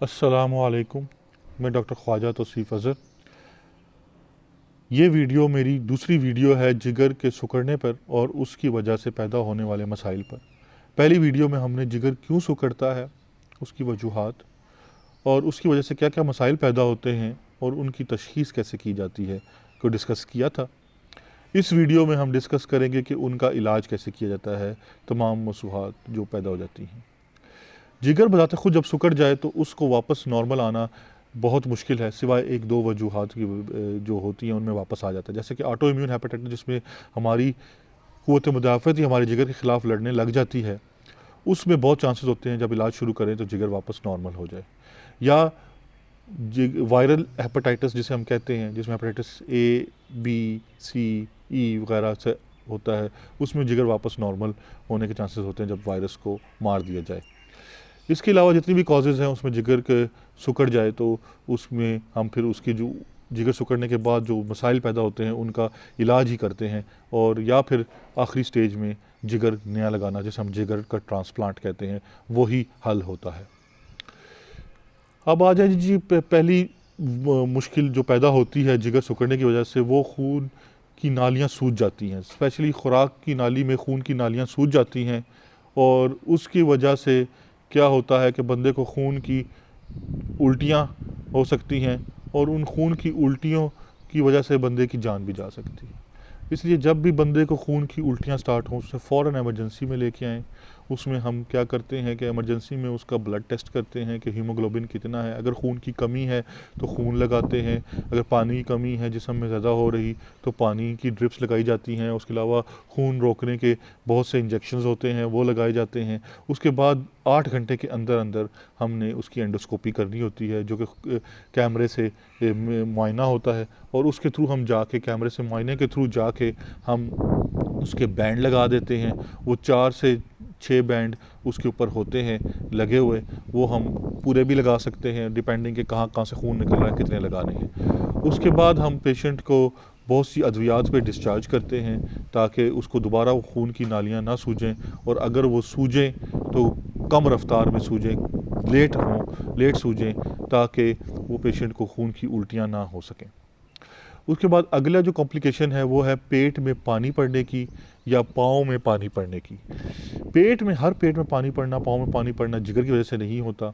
अस्सलामुअलैकुम। मैं डॉक्टर ख्वाजा तौसीफ़ अज़हर। ये वीडियो मेरी दूसरी वीडियो है जिगर के सिकुड़ने पर और उसकी वजह से पैदा होने वाले मसाइल पर। पहली वीडियो में हमने जिगर क्यों सिकुड़ता है, उसकी वजूहात और उसकी वजह से क्या क्या मसाइल पैदा होते हैं और उनकी तशख़ीस कैसे की जाती है को डिस्कस किया था। इस वीडियो में हम डिस्कस करेंगे कि उनका इलाज कैसे किया जाता है, तमाम मसूहात जो पैदा हो जाती हैं। जिगर बजाते खुद जब सिकुड़ जाए तो उसको वापस नॉर्मल आना बहुत मुश्किल है, सिवाय एक दो वजूहात की जो होती हैं उनमें वापस आ जाता है। जैसे कि ऑटो इम्यून हेपेटाइटिस, जिसमें हमारी क़ुव्वत मुदाफ़त ही हमारे जिगर के ख़िलाफ़ लड़ने लग जाती है, उसमें बहुत चांसेस होते हैं जब इलाज शुरू करें तो जिगर वापस नॉर्मल हो जाए। या वायरल हेपेटाइटिस जिसे हम कहते हैं, जिसमें हेपेटाइटिस ए, बी, सी, ई वगैरह से होता है, उसमें जिगर वापस नॉर्मल होने के चांसेस होते हैं जब वायरस को मार दिया जाए। इसके अलावा जितनी भी कॉजेज़ हैं उसमें जिगर के सिकुड़ जाए तो उसमें हम फिर उसकी जो जिगर सिकुड़ने के बाद जो मसाइल पैदा होते हैं उनका इलाज ही करते हैं, और या फिर आखिरी स्टेज में जिगर नया लगाना, जिसे हम जिगर का ट्रांसप्लांट कहते हैं, वही हल होता है। अब आ जाए जी पहली मुश्किल जो पैदा होती है जिगर सिकुड़ने की वजह से, वो खून की नालियाँ सूज जाती हैं। स्पेशली खुराक की नाली में खून की नालियाँ सूज जाती हैं, और उसकी वजह से क्या होता है कि बंदे को खून की उल्टियाँ हो सकती हैं, और उन खून की उल्टियों की वजह से बंदे की जान भी जा सकती है। इसलिए जब भी बंदे को खून की उल्टियाँ स्टार्ट हों, उसे फ़ौरन एमरजेंसी में लेके आएँ। उसमें हम क्या करते हैं कि एमरजेंसी में उसका ब्लड टेस्ट करते हैं कि हीमोग्लोबिन कितना है। अगर खून की कमी है तो खून लगाते हैं, अगर पानी की कमी है जिस्म में ज़्यादा हो रही तो पानी की ड्रिप्स लगाई जाती हैं। उसके अलावा खून रोकने के बहुत से इंजेक्शंस होते हैं, वो लगाए जाते हैं। उसके बाद 8 घंटे के अंदर अंदर हमने उसकी एंडोस्कोपी करनी होती है, जो कि कैमरे से मुआयना होता है, और उसके थ्रू हम जाके कैमरे से मुआयने के थ्रू जाके हम उसके बैंड लगा देते हैं। वो 4 से 6 बैंड उसके ऊपर होते हैं लगे हुए, वो हम पूरे भी लगा सकते हैं डिपेंडिंग कि कहाँ कहाँ से खून निकल रहा है, कितने लगाने हैं। उसके बाद हम पेशेंट को बहुत सी अद्वियात पे डिस्चार्ज करते हैं ताकि उसको दोबारा वो खून की नालियाँ ना सूजें, और अगर वो सूजें तो कम रफ्तार में सूजें, लेट सूजें, ताकि वो पेशेंट को खून की उल्टियाँ ना हो सकें। उसके बाद अगला जो कॉम्प्लिकेशन है वो है पेट में पानी पड़ने की या पाँव में पानी पड़ने की। पेट में पानी पड़ना, पाँव में पानी पड़ना जिगर की वजह से नहीं होता।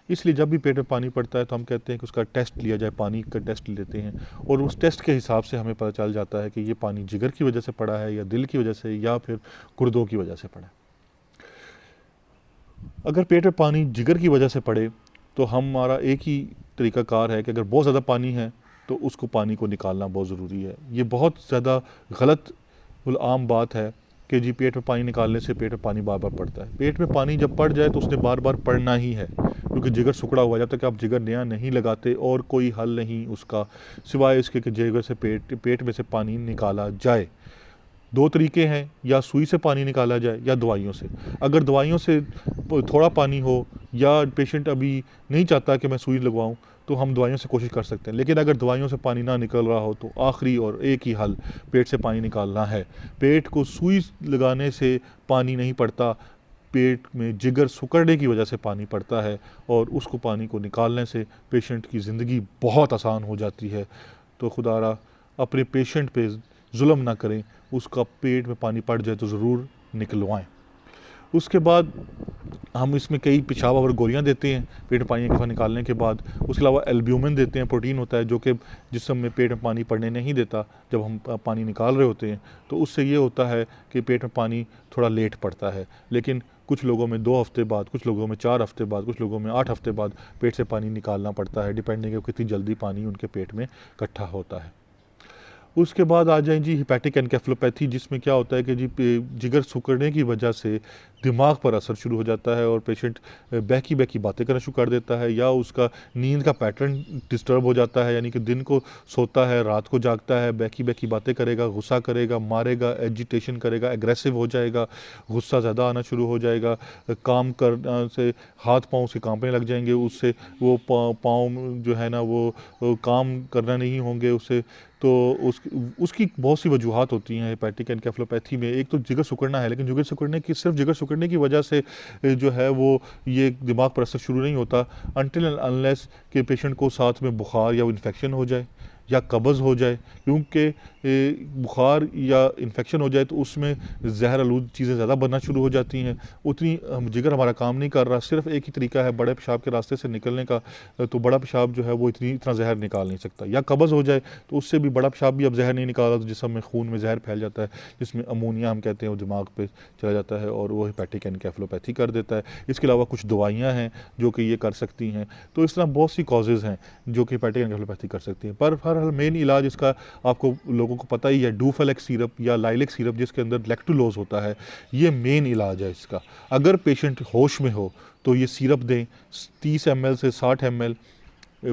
इसलिए जब भी पेट में पानी पड़ता है तो हम कहते हैं कि उसका टेस्ट लिया जाए, पानी का टेस्ट लेते हैं, और उस टेस्ट के हिसाब से हमें पता चल जाता है कि ये पानी जिगर की वजह से पड़ा है या दिल की वजह से या फिर गुर्दों की वजह से पड़ा है। अगर पेट में पानी जिगर की वजह से पड़े तो हमारा एक ही तरीक़ाकार है कि अगर बहुत ज़्यादा पानी है तो उसको पानी को निकालना बहुत ज़रूरी है। ये बहुत ज़्यादा गलत आम बात है कि जी पेट में पानी निकालने से पेट में पानी बार बार पड़ता है। पेट में पानी जब पड़ जाए तो उसने बार बार पड़ना ही है, क्योंकि जिगर सिकुड़ा हुआ है। जब तक आप जिगर नया नहीं लगाते और कोई हल नहीं उसका, सिवाय इसके कि जिगर से पेट में से पानी निकाला जाए। 2 तरीके हैं, या सुई से पानी निकाला जाए या दवाइयों से। अगर दवाइयों से थोड़ा पानी हो या पेशेंट अभी नहीं चाहता कि मैं सुई लगवाऊं, तो हम दवाइयों से कोशिश कर सकते हैं। लेकिन अगर दवाइयों से पानी ना निकल रहा हो तो आखिरी और एक ही हल पेट से पानी निकालना है। पेट को सुई लगाने से पानी नहीं पड़ता, पेट में जिगर सिकुड़ने की वजह से पानी पड़ता है, और उसको पानी को निकालने से पेशेंट की ज़िंदगी बहुत आसान हो जाती है। तो खुदारा अपने पेशेंट पे जुल्म ना करें, उसका पेट में पानी पड़ जाए तो ज़रूर निकलवाएं। उसके बाद हम इसमें कई पेशाब और गोलियां देते हैं पेट में पानी का निकालने के बाद। उसके अलावा एल्ब्यूमिन देते हैं, प्रोटीन होता है जो कि जिस्म में पेट में पानी पड़ने नहीं देता जब हम पानी निकाल रहे होते हैं। तो उससे ये होता है कि पेट में पानी थोड़ा लेट पड़ता है, लेकिन कुछ लोगों में 2 हफ़्ते बाद, कुछ लोगों में 4 हफ़्ते बाद, कुछ लोगों में 8 हफ़्ते बाद पेट से पानी निकालना पड़ता है, डिपेंडिंग है कितनी जल्दी पानी उनके पेट में इकट्ठा होता है। उसके बाद आ जाएँ जी हेपेटिक एनकेफेलोपैथी, जिसमें क्या होता है कि जी जिगर सिकुड़ने की वजह से दिमाग पर असर शुरू हो जाता है, और पेशेंट बहकी-बहकी बातें करना शुरू कर देता है, या उसका नींद का पैटर्न डिस्टर्ब हो जाता है, यानी कि दिन को सोता है, रात को जागता है, बहकी-बहकी बातें करेगा, गुस्सा करेगा, मारेगा, एजिटेशन करेगा, एग्रेसिव हो जाएगा, गुस्सा ज़्यादा आना शुरू हो जाएगा, काम करना से हाथ-पाँव से काँपने लग जाएँगे, उससे वो पाँव जो है ना वो काम करना नहीं होंगे, उससे तो उसकी बहुत सी वजूहात होती हैं हेपेटिक एनकेफेलोपैथी में। एक तो जिगर सिकुड़ना है, लेकिन जिगर सिकुड़ने की सिर्फ जिगर सिकुड़ने की वजह से जो है वो ये दिमाग पर असर शुरू नहीं होता अनटिल एंड अनलेस कि पेशेंट को साथ में बुखार या इन्फेक्शन हो जाए या कब्ज़ हो जाए, क्योंकि बुखार या इन्फेक्शन हो जाए तो उसमें जहर आलूद चीज़ें ज़्यादा बनना शुरू हो जाती हैं। उतनी जिगर हमारा काम नहीं कर रहा। सिर्फ एक ही तरीका है बड़े पेशाब के रास्ते से निकलने का, तो बड़ा पेशाब जो है वो इतना जहर निकाल नहीं सकता। या कब्ज़ हो जाए तो उससे भी बड़ा पेशाब भी अब जहर नहीं निकाला, तो जिसम में खून में जहर फैल जाता है, जिसमें अमोनिया हम कहते हैं, वो दिमाग पे चला जाता है और वो हेपेटिक एनकेफेलोपैथी कर देता है। इसके अलावा कुछ दवाइयाँ हैं जो कि ये कर सकती हैं। तो इस तरह बहुत सी कॉजेज़ हैं जो कि हेपेटिक एनकेफेलोपैथी कर सकती हैं। पर हर मेन इलाज इसका आपको लोगों को पता ही है, डूफलेक्स सिरप या लाइलेक्स सिरप जिसके अंदर लैक्टुलोज होता है, ये मेन इलाज है इसका। अगर पेशेंट होश में हो तो ये सिरप दें 30 ml से 60 ml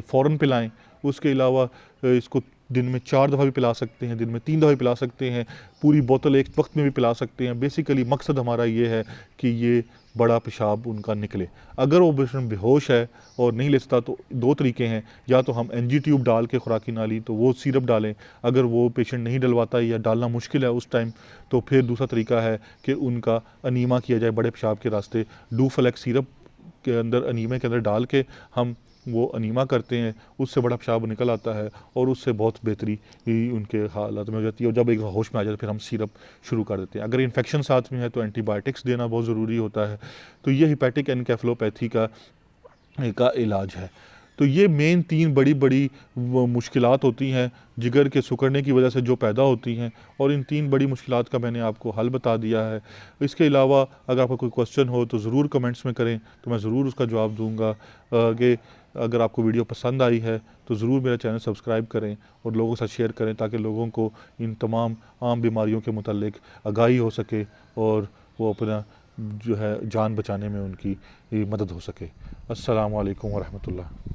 फ़ौरन पिलाएं। उसके अलावा इसको दिन में 4 दफ़ा भी पिला सकते हैं, दिन में 3 दफ़ा भी पिला सकते हैं, पूरी बोतल एक वक्त में भी पिला सकते हैं। बेसिकली मकसद हमारा ये है कि ये बड़ा पेशाब उनका निकले। अगर वो पेशेंट बेहोश है और नहीं ले सकता तो 2 तरीके हैं, या तो हम एनजी ट्यूब डाल के खुराकी नाली तो वो सिरप डालें। अगर वो पेशेंट नहीं डलवाता या डालना मुश्किल है उस टाइम, तो फिर दूसरा तरीका है कि उनका अनीमा किया जाए बड़े पेशाब के रास्ते। डूफलेक्स सिरप के अंदर अनीमे के अंदर डाल के हम वो अनीमा करते हैं, उससे बड़ा पेशाब निकल आता है और उससे बहुत बेहतरी उनके हालात में हो जाती है। और जब एक होश में आ जाए तो फिर हम सिरप शुरू कर देते हैं। अगर इन्फेक्शन साथ में है तो एंटीबायोटिक्स देना बहुत ज़रूरी होता है। तो ये हेपेटिक एनकेफेलोपैथी का इलाज है। तो ये मेन 3 बड़ी मुश्किलात होती हैं जिगर के सिकुड़ने की वजह से जो पैदा होती हैं, और इन 3 बड़ी मुश्किलात का मैंने आपको हल बता दिया है। इसके अलावा अगर आपका कोई क्वेश्चन हो तो ज़रूर कमेंट्स में करें, तो मैं ज़रूर उसका जवाब दूँगा। आगे अगर आपको वीडियो पसंद आई है तो ज़रूर मेरा चैनल सब्सक्राइब करें और लोगों के साथ शेयर करें, ताकि लोगों को इन तमाम आम बीमारियों के मुतालिक आगाही हो सके और वो अपना जो है जान बचाने में उनकी मदद हो सके। अस्सलामु अलैकुम व रहमतुल्लाह।